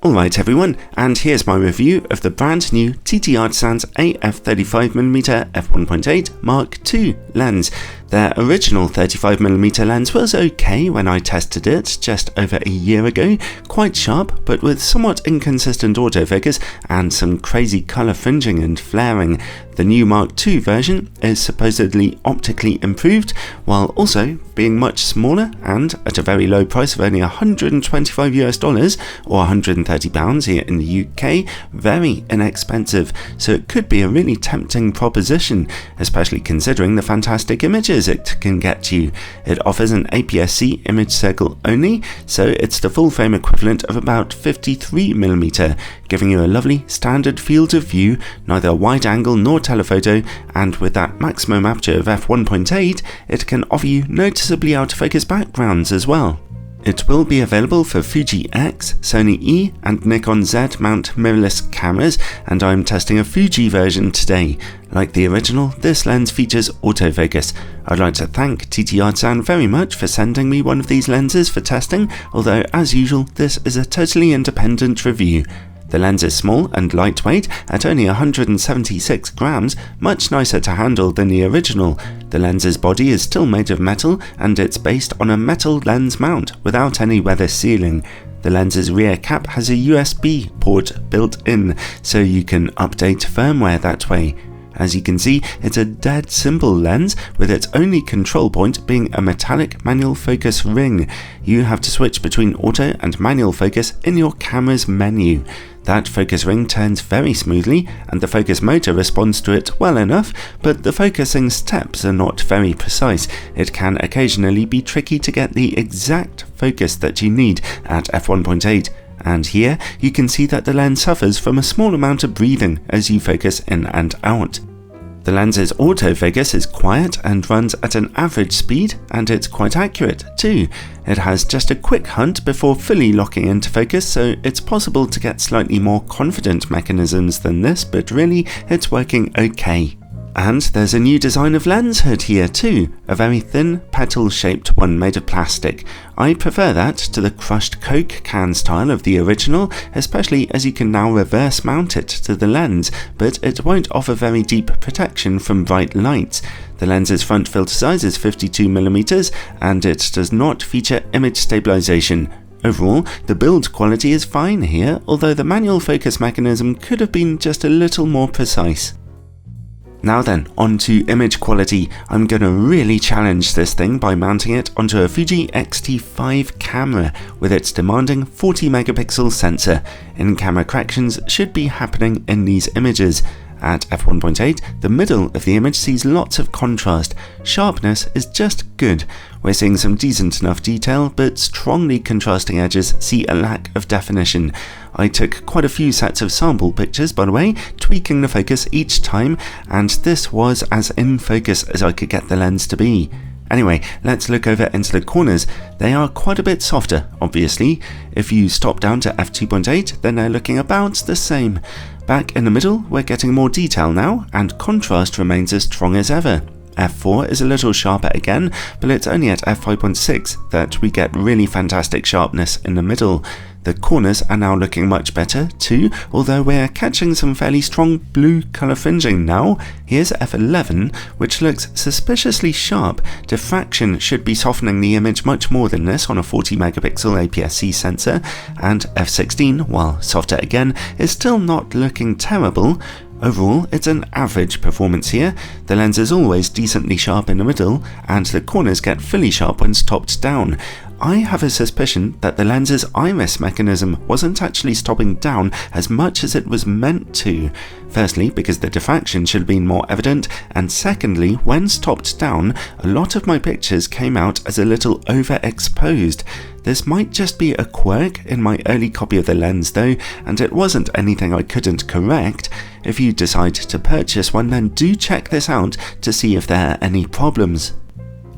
Alright everyone, and here's my review of the brand new TTArtisan AF 35mm f1.8 Mark II lens. Their original 35mm lens was okay when I tested it just over a year ago, quite sharp but with somewhat inconsistent autofocus and some crazy colour fringing and flaring. The new Mark II version is supposedly optically improved, while also being much smaller and at a very low price of only $125 or £130 here in the UK, very inexpensive, so it could be a really tempting proposition, especially considering the fantastic images it can get you. It offers an aps-c image circle only, so it's the full frame equivalent of about 53mm, giving you a lovely standard field of view, neither wide angle nor telephoto, and with that maximum aperture of f1.8, it can offer you noticeably out of focus backgrounds as well. It will be available for Fuji X, Sony E and Nikon Z mount mirrorless cameras, and I'm testing a Fuji version today. Like the original, this lens features autofocus. I'd like to thank TTArtisan very much for sending me one of these lenses for testing, although as usual this is a totally independent review. The lens is small and lightweight at only 176 grams, much nicer to handle than the original. The lens's body is still made of metal and it's based on a metal lens mount without any weather sealing. The lens's rear cap has a USB port built in, so you can update firmware that way. As you can see, it's a dead simple lens, with its only control point being a metallic manual focus ring. You have to switch between auto and manual focus in your camera's menu. That focus ring turns very smoothly and the focus motor responds to it well enough, but the focusing steps are not very precise. It can occasionally be tricky to get the exact focus that you need at f1.8. And here you can see that the lens suffers from a small amount of breathing as you focus in and out. The lens's autofocus is quiet and runs at an average speed, and it's quite accurate too. It has just a quick hunt before fully locking into focus, so it's possible to get slightly more confident mechanisms than this, but really it's working okay. And there's a new design of lens hood here too, a very thin petal shaped one made of plastic. I prefer that to the crushed Coke can style of the original, especially as you can now reverse mount it to the lens, but it won't offer very deep protection from bright lights. The lens's front filter size is 52mm and it does not feature image stabilization. Overall, the build quality is fine here, although the manual focus mechanism could have been just a little more precise. Now then, on to image quality. I'm going to really challenge this thing by mounting it onto a Fuji X-T5 camera with its demanding 40 megapixel sensor. In-camera corrections should be happening in these images. At f1.8, the middle of the image sees lots of contrast. Sharpness is just good. We're seeing some decent enough detail, but strongly contrasting edges see a lack of definition. I took quite a few sets of sample pictures, by the way, tweaking the focus each time, and this was as in focus as I could get the lens to be. Anyway, let's look over into the corners. They are quite a bit softer, obviously. If you stop down to f2.8, then they're looking about the same. Back in the middle, we're getting more detail now, and contrast remains as strong as ever. f4 is a little sharper again, but it's only at f5.6 that we get really fantastic sharpness in the middle. The corners are now looking much better too, although we're catching some fairly strong blue colour fringing now. Here's f11, which looks suspiciously sharp. Diffraction should be softening the image much more than this on a 40 megapixel aps-c sensor, and f16, while softer again, is still not looking terrible. Overall, it's an average performance here. The lens is always decently sharp in the middle, and the corners get fully sharp when topped down. I have a suspicion that the lens's iris mechanism wasn't actually stopping down as much as it was meant to. Firstly, because the diffraction should have been more evident, and secondly, when stopped down, a lot of my pictures came out as a little overexposed. This might just be a quirk in my early copy of the lens though, and it wasn't anything I couldn't correct. If you decide to purchase one, then do check this out to see if there are any problems.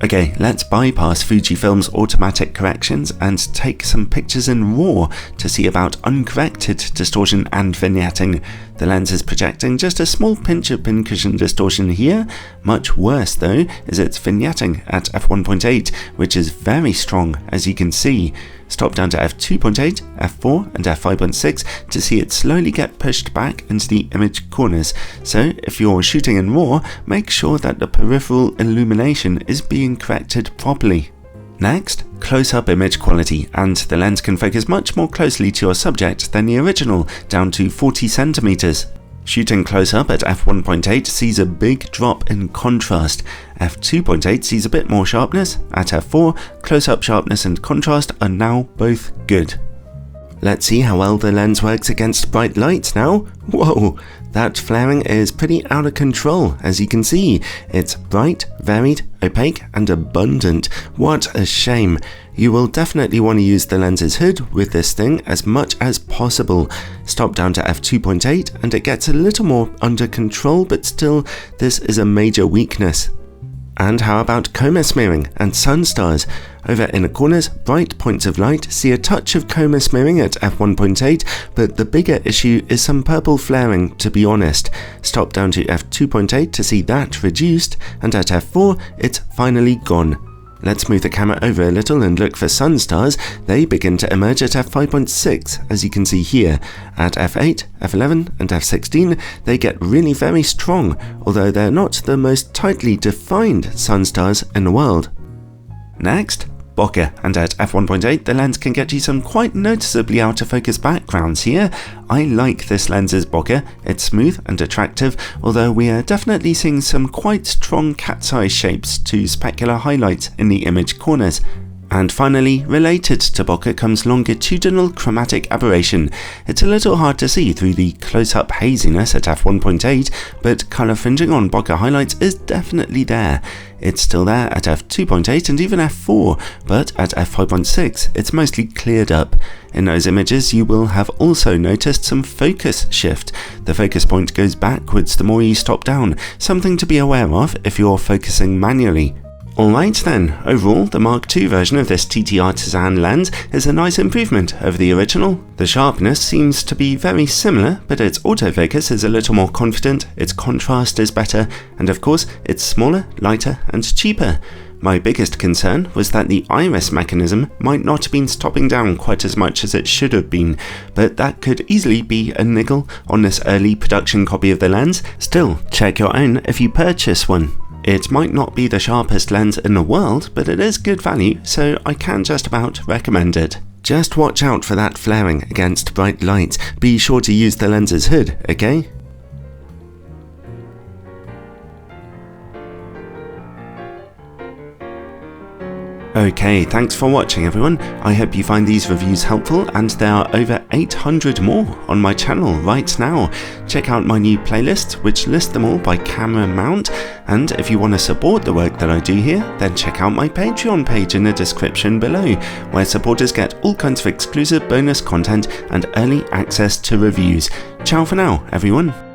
Okay, let's bypass Fujifilm's automatic corrections and take some pictures in RAW to see about uncorrected distortion and vignetting. The lens is projecting just a small pinch of pincushion distortion here. Much worse though is its vignetting at f1.8, which is very strong as you can see. Stop down to f2.8, f4 and f5.6 to see it slowly get pushed back into the image corners. So if you're shooting in RAW, make sure that the peripheral illumination is being corrected properly. Next, close-up image quality, and the lens can focus much more closely to your subject than the original, down to 40 centimeters. Shooting close-up at f1.8 sees a big drop in contrast. f2.8 sees a bit more sharpness. At f4, close-up sharpness and contrast are now both good. Let's see how well the lens works against bright lights now. Whoa, that flaring is pretty out of control, as you can see. It's bright, varied, opaque and abundant. What a shame. You will definitely want to use the lens's hood with this thing as much as possible. Stop down to f2.8 and it gets a little more under control, but still this is a major weakness. And how about coma smearing and sun stars? Over in the corners, bright points of light see a touch of coma smearing at f1.8, but the bigger issue is some purple flaring, to be honest. Stop down to f2.8 to see that reduced, and at f4 it's finally gone. Let's move the camera over a little and look for sun stars. They begin to emerge at f5.6, as you can see here. At f8, f11 and f16, they get really very strong, although they're not the most tightly defined sun stars in the world. Next, bokeh, and at f1.8 the lens can get you some quite noticeably out of focus backgrounds here. I like this lens's bokeh, it's smooth and attractive, although we are definitely seeing some quite strong cat's eye shapes to specular highlights in the image corners. And finally, related to bokeh comes longitudinal chromatic aberration. It's a little hard to see through the close-up haziness at f1.8, but colour fringing on bokeh highlights is definitely there. It's still there at f2.8 and even f4, but at f5.6 it's mostly cleared up. In those images you will have also noticed some focus shift. The focus point goes backwards the more you stop down, something to be aware of if you're focusing manually. Alright then, overall the Mark II version of this TTArtisan lens is a nice improvement over the original. The sharpness seems to be very similar, but its autofocus is a little more confident, its contrast is better, and of course it's smaller, lighter and cheaper. My biggest concern was that the iris mechanism might not have been stopping down quite as much as it should have been, but that could easily be a niggle on this early production copy of the lens. Still, check your own if you purchase one. It might not be the sharpest lens in the world, but it is good value, so I can just about recommend it. Just watch out for that flaring against bright lights. Be sure to use the lens's hood, okay? Okay, thanks for watching everyone. I hope you find these reviews helpful, and there are over 800 more on my channel right now. Check out my new playlist, which lists them all by camera mount, and if you want to support the work that I do here, then check out my Patreon page in the description below, where supporters get all kinds of exclusive bonus content and early access to reviews. Ciao for now, everyone.